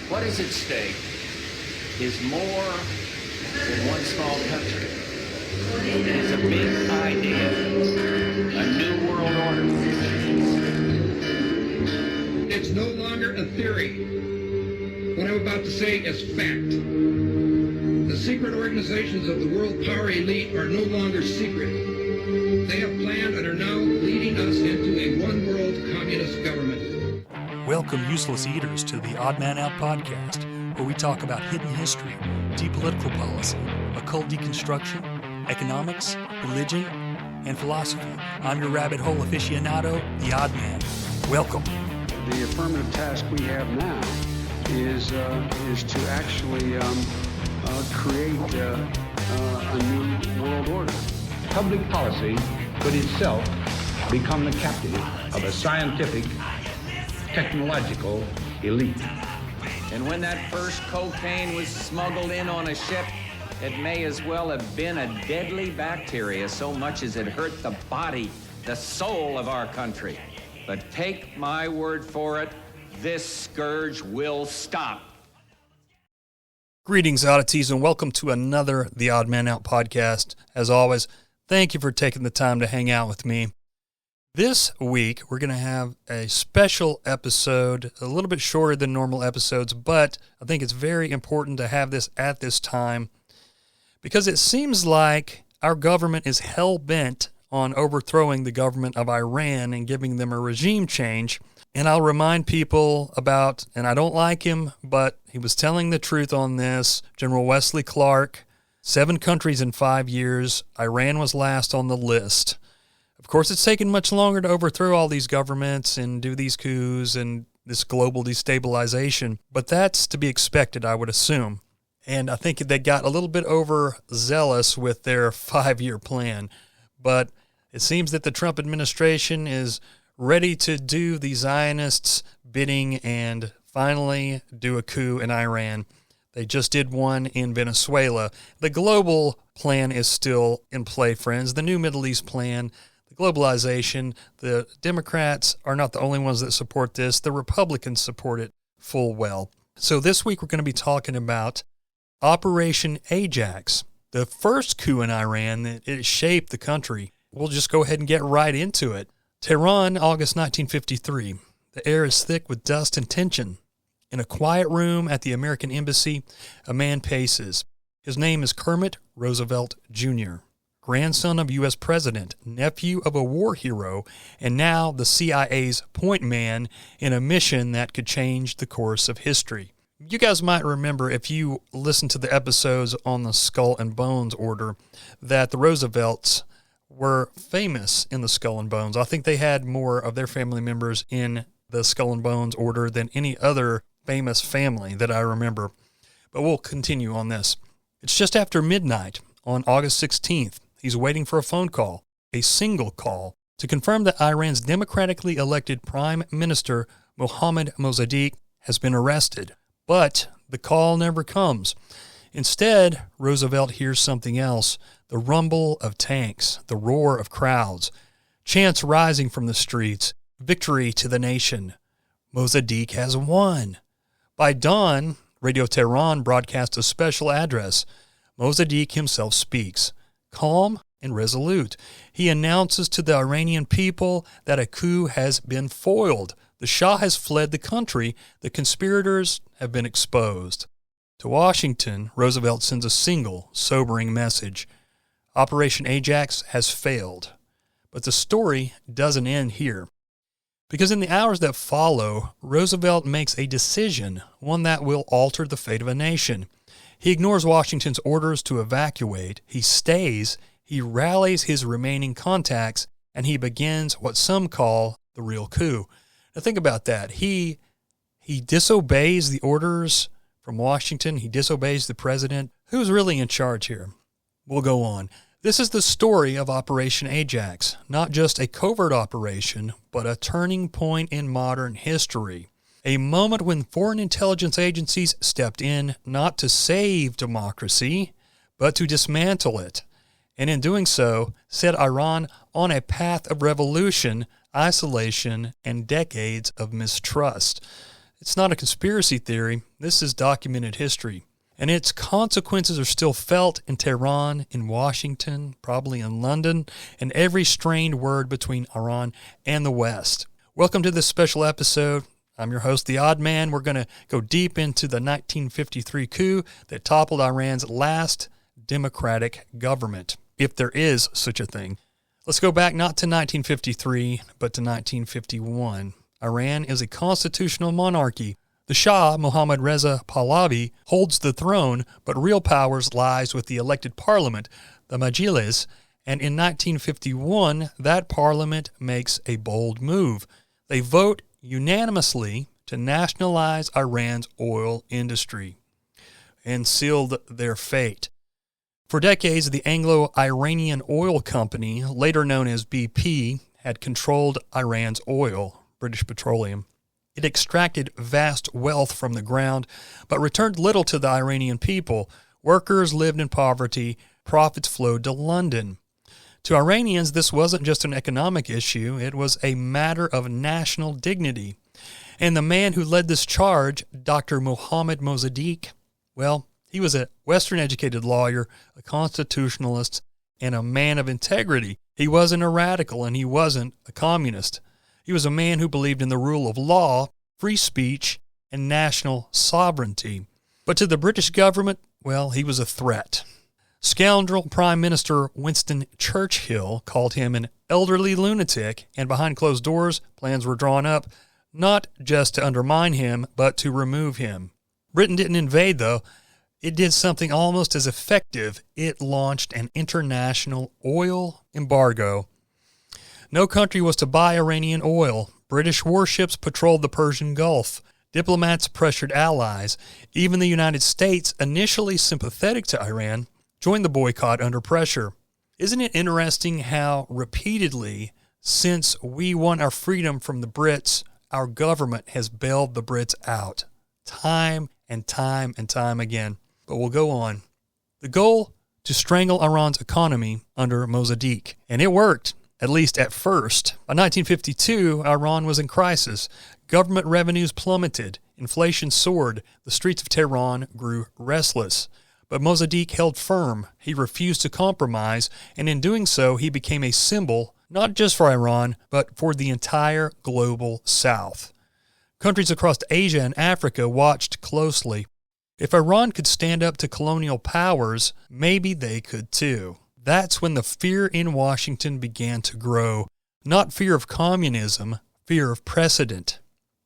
What is at stake is more than one small country. It is a big idea, a new world order. It's no longer a theory. What I'm about to say is fact. The secret organizations of the world power elite are no longer secret. They have planned and are now leading us into a one-world communist government. Welcome, useless eaters, to the Odd Man Out podcast, where we talk about hidden history, deep political policy, occult deconstruction, economics, religion, and philosophy. I'm your rabbit hole aficionado, the Odd Man. Welcome. The affirmative task we have now is to actually create a new world order. Public policy could itself become the captive of a scientific, technological elite. And when that first cocaine was smuggled in on a ship, it may as well have been a deadly bacteria, so much as it hurt the body, the soul of our country. But take my word for it, this scourge will stop. Greetings, oddities, and welcome to another The Odd Man Out podcast. As always, thank you for taking the time to hang out with me. This week, we're going to have a special episode, a little bit shorter than normal episodes, but I think it's very important to have this at this time because it seems like our government is hell-bent on overthrowing the government of Iran and giving them a regime change. And I'll remind people about, and I don't like him, but he was telling the truth on this, General Wesley Clark, 7 countries in 5 years. Iran was last on the list. Of course, it's taken much longer to overthrow all these governments and do these coups and this global destabilization, but that's to be expected, I would assume. And I think they got a little bit overzealous with their 5-year plan. But it seems that the Trump administration is ready to do the Zionists' bidding and finally do a coup in Iran. They just did one in Venezuela. The global plan is still in play, friends. The new Middle East plan, the globalization, the Democrats are not the only ones that support this. The Republicans support it full well. So this week we're going to be talking about Operation AJAX, the first coup in Iran that it shaped the country. We'll just go ahead and get right into it. Tehran, August 1953. The air is thick with dust and tension. In a quiet room at the American Embassy, a man paces. His name is Kermit Roosevelt, Jr., grandson of U.S. President, nephew of a war hero, and now the CIA's point man in a mission that could change the course of history. You guys might remember, if you listen to the episodes on the Skull and Bones order, that the Roosevelts were famous in the Skull and Bones. I think they had more of their family members in the Skull and Bones order than any other famous family that I remember. But we'll continue on this. It's just after midnight on August 16th. He's waiting for a phone call, a single call, to confirm that Iran's democratically elected Prime Minister Mohammad Mossadegh has been arrested. But the call never comes. Instead, Roosevelt hears something else, the rumble of tanks, the roar of crowds, chants rising from the streets, victory to the nation. Mossadegh has won. By dawn, Radio Tehran broadcasts a special address. Mossadegh himself speaks, calm and resolute. He announces to the Iranian people that a coup has been foiled. The Shah has fled the country. The conspirators have been exposed. To Washington, Roosevelt sends a single, sobering message. Operation AJAX has failed. But the story doesn't end here. Because in the hours that follow, Roosevelt makes a decision, one that will alter the fate of a nation. He ignores Washington's orders to evacuate. He stays, he rallies his remaining contacts, and he begins what some call the real coup. Now think about that. He disobeys the orders from Washington. He disobeys the president. Who's really in charge here? We'll go on. This is the story of Operation AJAX, not just a covert operation, but a turning point in modern history. A moment when foreign intelligence agencies stepped in not to save democracy, but to dismantle it. And in doing so, set Iran on a path of revolution, isolation, and decades of mistrust. It's not a conspiracy theory. This is documented history. And its consequences are still felt in Tehran, in Washington, probably in London, and every strained word between Iran and the West. Welcome to this special episode. I'm your host, The Odd Man. We're going to go deep into the 1953 coup that toppled Iran's last democratic government, if there is such a thing. Let's go back not to 1953, but to 1951. Iran is a constitutional monarchy. The Shah, Mohammad Reza Pahlavi, holds the throne, but real powers lies with the elected parliament, the Majlis, and in 1951, that parliament makes a bold move. They vote unanimously to nationalize Iran's oil industry and sealed their fate. For decades, the Anglo-Iranian Oil Company, later known as BP, had controlled Iran's oil, British Petroleum. It extracted vast wealth from the ground, but returned little to the Iranian people. Workers lived in poverty. Profits flowed to London. To Iranians, this wasn't just an economic issue. It was a matter of national dignity. And the man who led this charge, Dr. Mohammad Mossadegh, well, he was a Western-educated lawyer, a constitutionalist, and a man of integrity. He wasn't a radical, and he wasn't a communist. He was a man who believed in the rule of law, free speech, and national sovereignty. But to the British government, well, he was a threat. Scoundrel Prime Minister Winston Churchill called him an elderly lunatic, and behind closed doors, plans were drawn up, not just to undermine him, but to remove him. Britain didn't invade, though. It did something almost as effective. It launched an international oil embargo. No country was to buy Iranian oil. British warships patrolled the Persian Gulf. Diplomats pressured allies. Even the United States, initially sympathetic to Iran, joined the boycott under pressure. Isn't it interesting how repeatedly, since we won our freedom from the Brits, our government has bailed the Brits out, time and time and time again. But we'll go on. The goal, to strangle Iran's economy under Mossadegh, and it worked, at least at first. By 1952, Iran was in crisis. Government revenues plummeted. Inflation soared. The streets of Tehran grew restless. But Mossadegh held firm. He refused to compromise, and in doing so, he became a symbol, not just for Iran, but for the entire global South. Countries across Asia and Africa watched closely. If Iran could stand up to colonial powers, maybe they could too. That's when the fear in Washington began to grow. Not fear of communism, fear of precedent.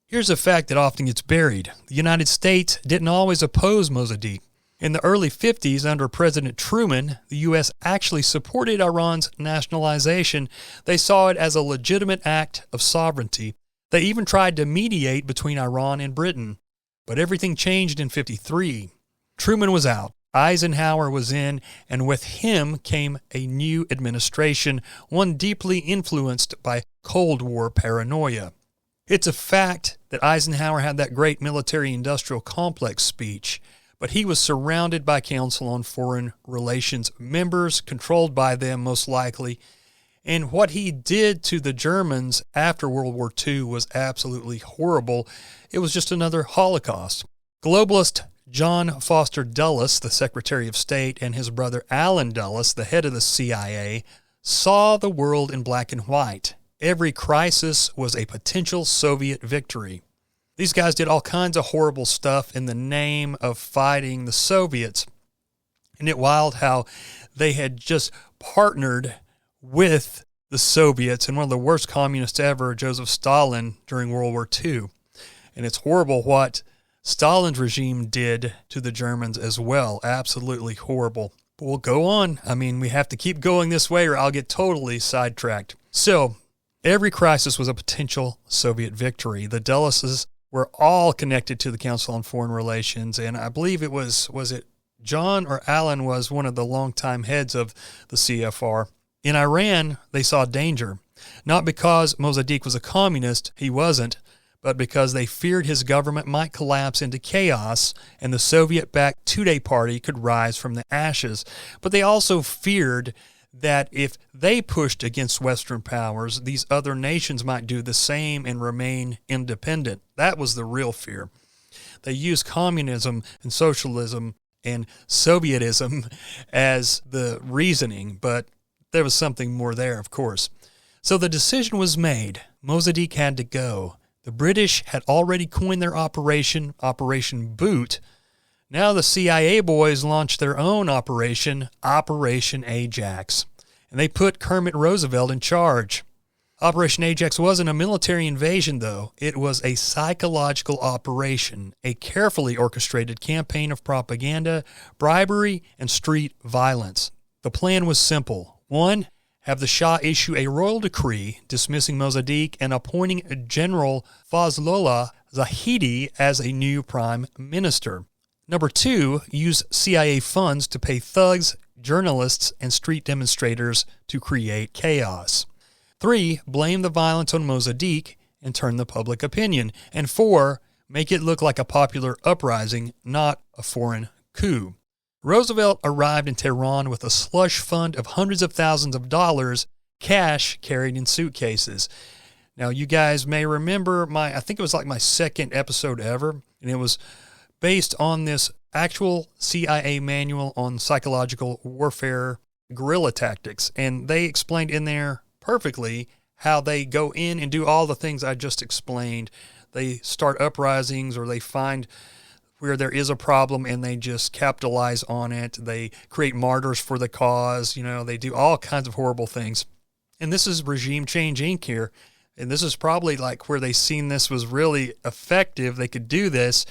Here's a fact that often gets buried. The United States didn't always oppose Mossadegh. In the early 50s, under President Truman, the U.S. actually supported Iran's nationalization. They saw it as a legitimate act of sovereignty. They even tried to mediate between Iran and Britain. But everything changed in 1953. Truman was out. Eisenhower was in, and with him came a new administration, one deeply influenced by Cold War paranoia. It's a fact that Eisenhower had that great military-industrial complex speech, but he was surrounded by Council on Foreign Relations members, controlled by them most likely, and what he did to the Germans after World War II was absolutely horrible. It was just another Holocaust. Globalist John Foster Dulles, the Secretary of State, and his brother Allen Dulles, the head of the CIA, saw the world in black and white. Every crisis was a potential Soviet victory. These guys did all kinds of horrible stuff in the name of fighting the Soviets. Isn't it wild how they had just partnered with the Soviets and one of the worst communists ever, Joseph Stalin, during World War II. And it's horrible what Stalin's regime did to the Germans as well. Absolutely horrible. But we'll go on. I mean, we have to keep going this way or I'll get totally sidetracked. So, every crisis was a potential Soviet victory. The Dulleses were all connected to the Council on Foreign Relations, and I believe it was it John or Allen was one of the longtime heads of the CFR. In Iran, they saw danger, not because Mossadegh was a communist, he wasn't, but because they feared his government might collapse into chaos and the Soviet-backed Tudeh party could rise from the ashes. But they also feared that if they pushed against Western powers, these other nations might do the same and remain independent. That was the real fear. They used communism and socialism and Sovietism as the reasoning, but there was something more there, of course. So the decision was made. Mossadegh had to go. The British had already coined their operation, Operation Boot. Now the CIA boys launched their own operation, Operation AJAX, and they put Kermit Roosevelt in charge. Operation AJAX wasn't a military invasion, though. It was a psychological operation, a carefully orchestrated campaign of propaganda, bribery, and street violence. The plan was simple. 1. Have the Shah issue a royal decree dismissing Mossadegh and appointing General Fazlollah Zahedi as a new prime minister. Number 2, use CIA funds to pay thugs, journalists, and street demonstrators to create chaos. 3, blame the violence on Mossadegh and turn the public opinion. And 4, make it look like a popular uprising, not a foreign coup. Roosevelt arrived in Tehran with a slush fund of hundreds of thousands of dollars, cash carried in suitcases. Now, you guys may remember I think it was like my second episode ever, and it was based on this actual CIA manual on psychological warfare guerrilla tactics. And they explained in there perfectly how they go in and do all the things I just explained. They start uprisings, or they find where there is a problem and they just capitalize on it. They create martyrs for the cause. They do all kinds of horrible things. And this is Regime Change Inc. here. And this is probably like where they seen this was really effective. They could do this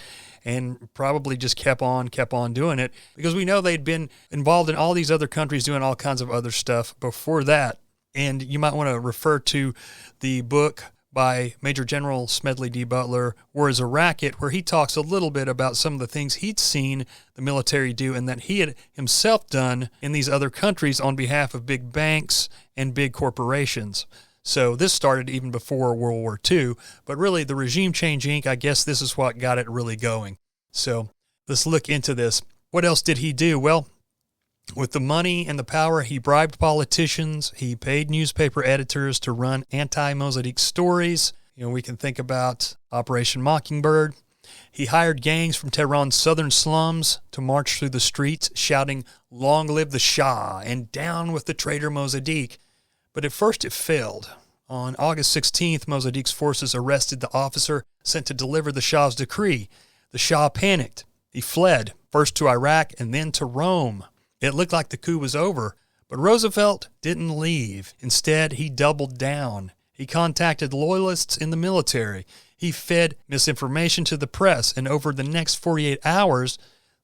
and probably just kept on doing it, because we know they'd been involved in all these other countries doing all kinds of other stuff before that. And you might want to refer to the book by Major General Smedley D. Butler, War is a Racket, where he talks a little bit about some of the things he'd seen the military do and that he had himself done in these other countries on behalf of big banks and big corporations. So this started even before World War II, but really the Regime Change Inc., I guess this is what got it really going. So let's look into this. What else did he do? Well, with the money and the power, he bribed politicians. He paid newspaper editors to run anti-Mossadegh stories. We can think about Operation Mockingbird. He hired gangs from Tehran's southern slums to march through the streets shouting, "Long live the Shah," and "Down with the traitor Mossadegh." But at first it failed. On August 16th, Mossadegh's forces arrested the officer sent to deliver the Shah's decree. The Shah panicked. He fled, first to Iraq and then to Rome. It looked like the coup was over, but Roosevelt didn't leave. Instead, he doubled down. He contacted loyalists in the military. He fed misinformation to the press, and over the next 48 hours,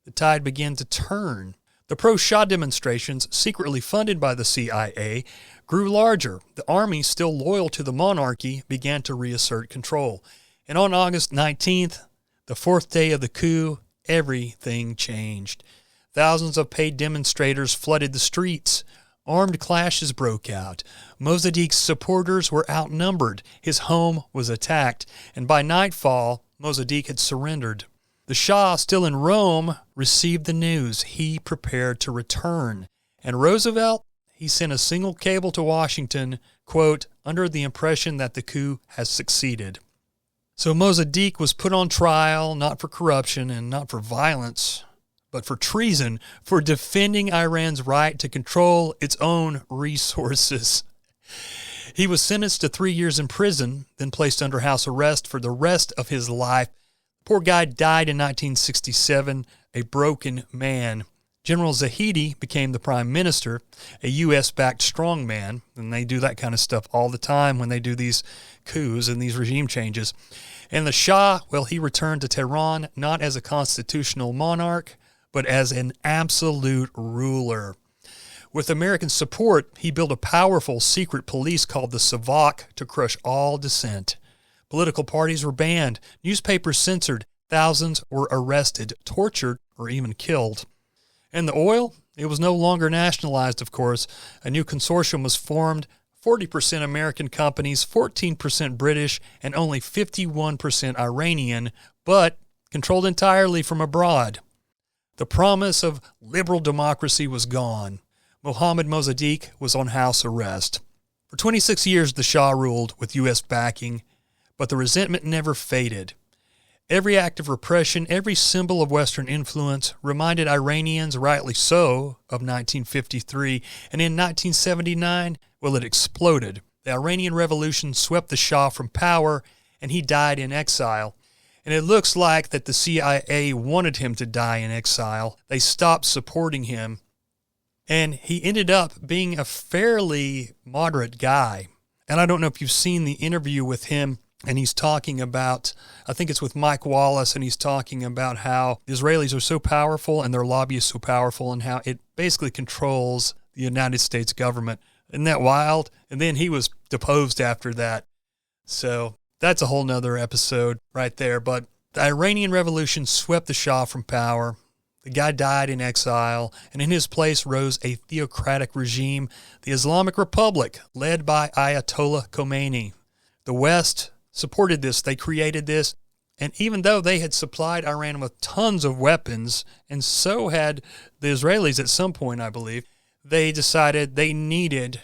the tide began to turn. The pro-Shah demonstrations, secretly funded by the CIA, grew larger. The army, still loyal to the monarchy, began to reassert control. And on August 19th, the fourth day of the coup, everything changed. Thousands of paid demonstrators flooded the streets. Armed clashes broke out. Mossadegh's supporters were outnumbered. His home was attacked, and by nightfall, Mossadegh had surrendered. The Shah, still in Rome, received the news. He prepared to return. And Roosevelt, he sent a single cable to Washington, quote, under the impression that the coup has succeeded. So Mossadegh was put on trial, not for corruption and not for violence, but for treason, for defending Iran's right to control its own resources. He was sentenced to 3 years in prison, then placed under house arrest for the rest of his life. The poor guy died in 1967, a broken man. General Zahedi became the prime minister, a U.S.-backed strongman, and they do that kind of stuff all the time when they do these coups and these regime changes. And the Shah, well, he returned to Tehran not as a constitutional monarch, but as an absolute ruler. With American support, he built a powerful secret police called the Savak to crush all dissent. Political parties were banned, newspapers censored, thousands were arrested, tortured, or even killed. And the oil? It was no longer nationalized, of course. A new consortium was formed, 40% American companies, 14% British, and only 51% Iranian, but controlled entirely from abroad. The promise of liberal democracy was gone. Mohammad Mossadegh was on house arrest. For 26 years, the Shah ruled with U.S. backing, but the resentment never faded. Every act of repression, every symbol of Western influence reminded Iranians, rightly so, of 1953, and in 1979, well, it exploded. The Iranian Revolution swept the Shah from power, and he died in exile. And it looks like that the CIA wanted him to die in exile. They stopped supporting him, and he ended up being a fairly moderate guy. And I don't know if you've seen the interview with him, and he's talking about, I think it's with Mike Wallace, and he's talking about how the Israelis are so powerful and their lobbyists so powerful and how it basically controls the United States government. Isn't that wild? And then he was deposed after that. So that's a whole nother episode right there. But the Iranian Revolution swept the Shah from power. The guy died in exile, and in his place rose a theocratic regime, the Islamic Republic, led by Ayatollah Khomeini. The West supported this. They created this. And even though they had supplied Iran with tons of weapons, and so had the Israelis at some point, I believe, they decided they needed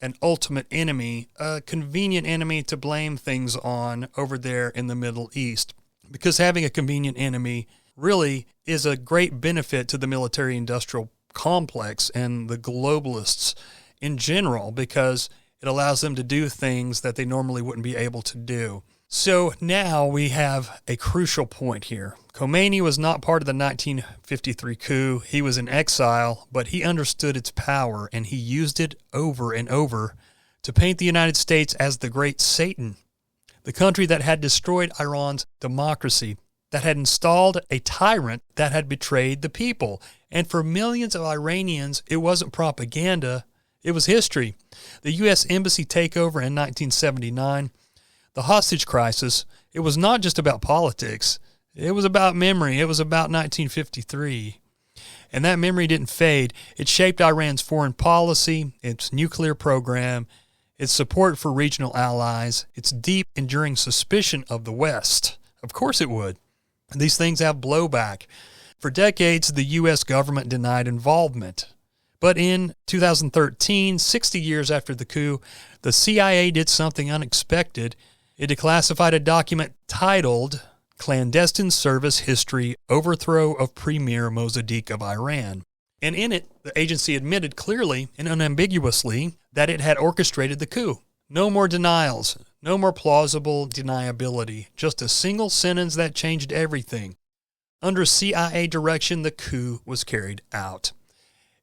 an ultimate enemy, a convenient enemy to blame things on over there in the Middle East. Because having a convenient enemy really is a great benefit to the military-industrial complex and the globalists in general, because it allows them to do things that they normally wouldn't be able to do. So now we have a crucial point here. Khomeini was not part of the 1953 coup. He was in exile, but he understood its power, and he used it over and over to paint the United States as the great Satan, the country that had destroyed Iran's democracy, that had installed a tyrant that had betrayed the people. And for millions of Iranians, it wasn't propaganda, it was history. The U.S. Embassy takeover in 1979, the hostage crisis, it was not just about politics. It was about memory. It was about 1953. And that memory didn't fade. It shaped Iran's foreign policy, its nuclear program, its support for regional allies, its deep, enduring suspicion of the West. Of course it would. These things have blowback. For decades, the U.S. government denied involvement. But in 2013, 60 years after the coup, the CIA did something unexpected. It declassified a document titled Clandestine Service History Overthrow of Premier Mossadegh of Iran. And in it, the agency admitted clearly and unambiguously that it had orchestrated the coup. No more denials, no more plausible deniability, just a single sentence that changed everything. Under CIA direction, the coup was carried out.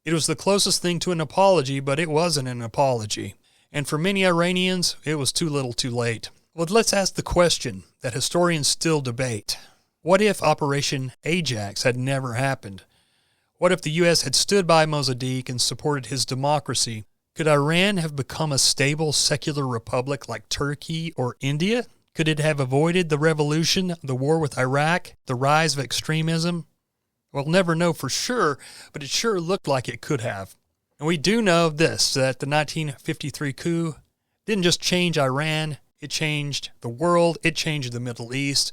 It was the closest thing to an apology, but it wasn't an apology. And for many Iranians, it was too little too late. Well, let's ask the question that historians still debate. What if Operation AJAX had never happened? What if the U.S. had stood by Mossadegh and supported his democracy? Could Iran have become a stable secular republic like Turkey or India? Could it have avoided the revolution, the war with Iraq, the rise of extremism? We'll never know for sure, but it sure looked like it could have. And we do know this, that the 1953 coup didn't just change Iran, it changed the world, it changed the Middle East,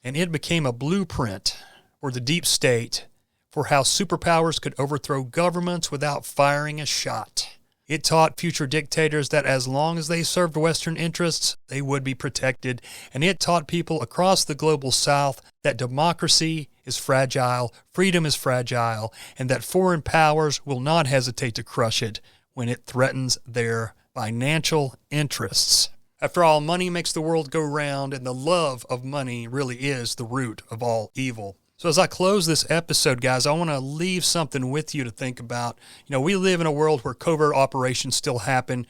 and it became a blueprint for the deep state for how superpowers could overthrow governments without firing a shot. It taught future dictators that as long as they served Western interests, they would be protected. And it taught people across the global South that democracy is fragile, freedom is fragile, and that foreign powers will not hesitate to crush it when it threatens their financial interests. After all, money makes the world go round, and the love of money really is the root of all evil. So as I close this episode, guys, I want to leave something with you to think about. You know, we live in a world where covert operations still happen.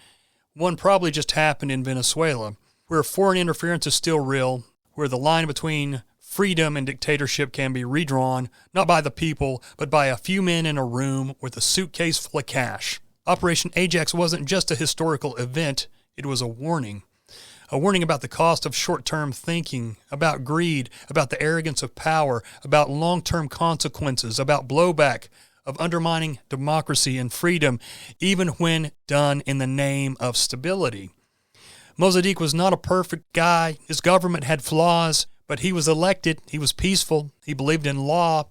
One probably just happened in Venezuela, where foreign interference is still real, where the line between freedom and dictatorship can be redrawn, not by the people, but by a few men in a room with a suitcase full of cash. Operation AJAX wasn't just a historical event, it was a warning. A warning about the cost of short-term thinking, about greed, about the arrogance of power, about long-term consequences, about blowback, of undermining democracy and freedom, even when done in the name of stability. Mossadegh was not a perfect guy. His government had flaws, but he was elected. He was peaceful. He believed in law.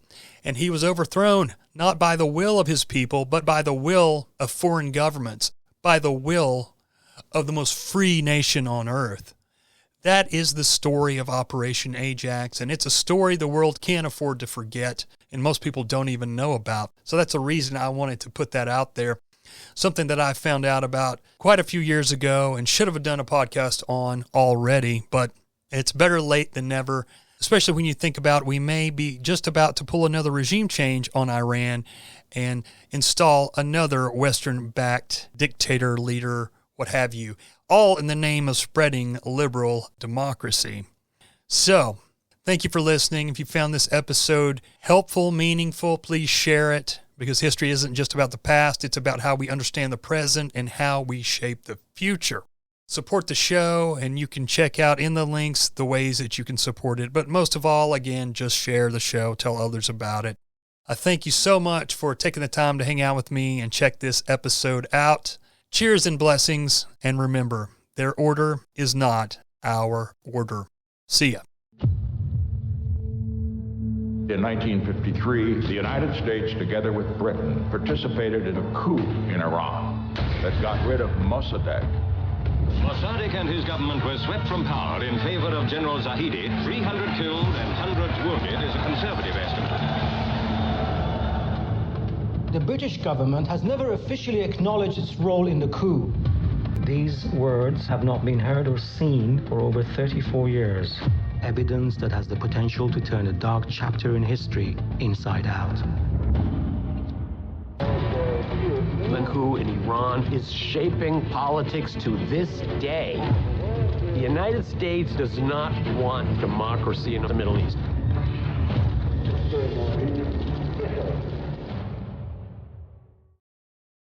And he was overthrown not by the will of his people, but by the will of foreign governments, by the will of the most free nation on earth. That is the story of Operation AJAX, and it's a story the world can't afford to forget, and most people don't even know about. So that's a reason I wanted to put that out there. Something that I found out about quite a few years ago and should have done a podcast on already, but it's better late than never, especially when you think about we may be just about to pull another regime change on Iran and install another Western-backed dictator, leader, what have you, all in the name of spreading liberal democracy. So, thank you for listening. If you found this episode helpful, meaningful, please share it, because history isn't just about the past, it's about how we understand the present and how we shape the future. Support the show, and you can check out in the links the ways that you can support it. But most of all, again, just share the show, tell others about it. I thank you so much for taking the time to hang out with me and check this episode out. Cheers and blessings, and remember, their order is not our order. See ya. In 1953, the United States, together with Britain, participated in a coup in Iran that got rid of Mossadegh. Mossadegh and his government were swept from power in favor of General Zahedi. 300 killed and hundreds wounded is a conservative estimate. The British government has never officially acknowledged its role in the coup. These words have not been heard or seen for over 34 years. Evidence that has the potential to turn a dark chapter in history inside out. The coup in Iran is shaping politics to this day. The United States does not want democracy in the Middle East.